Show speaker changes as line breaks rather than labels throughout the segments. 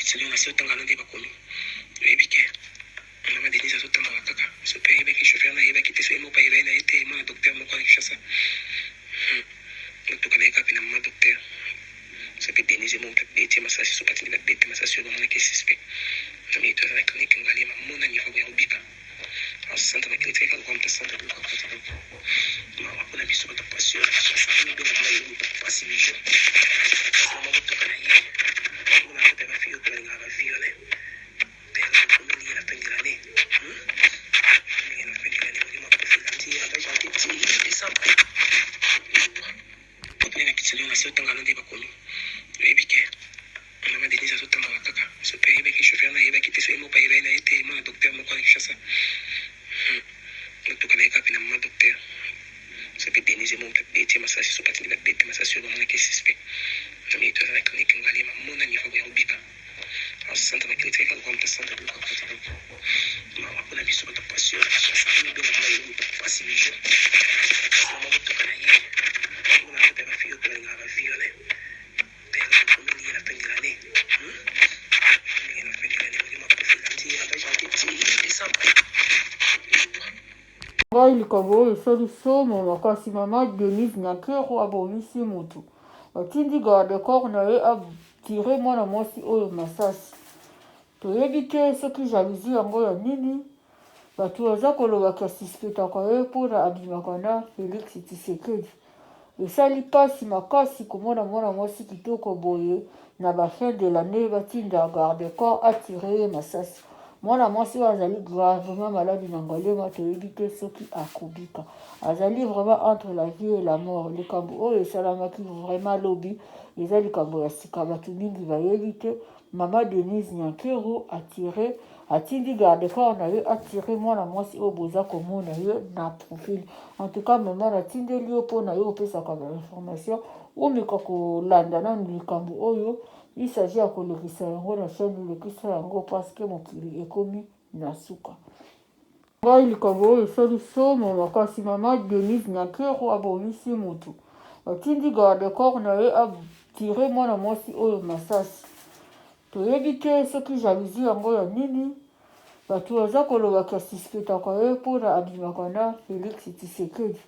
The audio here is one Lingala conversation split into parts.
kitselio na sio tangana ndi bakomi ebike mama Denise azotanga kaka so pe yeba ki chauffeur na yeba ki te so emo pa yeba na ete mwana docteur moko na Kinshasa tuka na ekapi na mama docteur so pe Denise mo peut beti masasi so patini na beti masasi yo mwana ke suspect na mi to na clinique ngali mama ni fa ya ubika asante na clinique kwa mtu asante kwa kufanya mama kuna biso ta passion sasa ni bila bila yo pasi mijo mama kutoka na yeye kuna hata rafiki kwa ngara viole kitselio na sio tangana ndi bakomi ebike mama Denise azotanga kaka so pe yeba ki chauffeur na yeba ki te so emo pa yeba na ete mwana docteur moko na Kinshasa tuka na ekapi na mama docteur so pe Denise mo peut beti masasi so patini na beti masasi yo mwana ke suspect na mi to na clinique ngali mama ni fa ya ubika asante na clinique kwa mtu asante kwa kufanya mama kuna biso ta passion sasa ni bila bila yo pasi mijo mama kutoka na yeye kuna hata rafiki kwa ngara viole
Likabo esaliso makasi mama Denise Nyakero abomisi mutu atindi garde corps na ye atire mwana mwasi oyo masasi toyebi te soki jalousie yango ya nini bato baza kolobaka suspectaka ye mpona abimaka na Félix Tshisekedi esali mpasi makasi komona mwana mwasi kitoko boye na bafin de l'année batinda garde corps atire ye masasi mwana mwasi oyo azali gravement malade na ngalema toyebi te soki akobika azali vraiment entre la vie et la mort likambo oyo esalamaki vraiment lobi eza likambo ya sika bato mingi bayebi te mama Denise Nyakero atindi garde corps na ye atire mwana mwasi oyo boza komona ye na profil en tout cas mama natindeli yo mpona yo opesaka bainformation omeka kolanda nanu likambo oyo il s'agit ya kolekisa yango na chaîne lekisa yango parce que mokili ekomi na suka ngai likambo oyo esaliso makasi mama Denise Nyakero abomisi mutu atindi garde corps na ye atire mwana mwasi oyo masasi toyebi te soki jalousie yango ya nini bato baza kolobaka suspectaka ye mpona abimaka na Félix Tshisekedi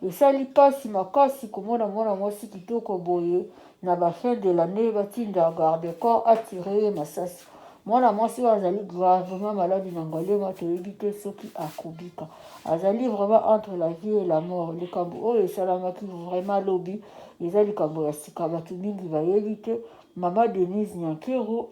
esali mpasi makasi komona mwana mwasi kitoko boye na bafin de l'année batinda garde corps atire ye masasi mwana mwasi oyo azali gravement malade na ngalema toyebi te soki akobika azali vraiment entre la vie et la mort likambo oyo esalamaki vraiment lobi eza likambo ya sika bato mingi bayebi te mama Denise Nyakero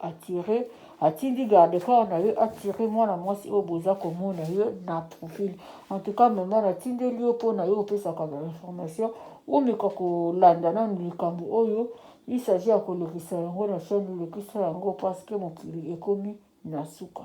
atindi garde corps na ye atire mwana mwasi oyo boza komona ye na profil en tout cas mama natindeli yo mpona yo opesaka bainformation omeka kolanda nanu likambo oyo il s'agit ya kolekisa yango na chaîne lekisa yango parce que mokili ekomi na suka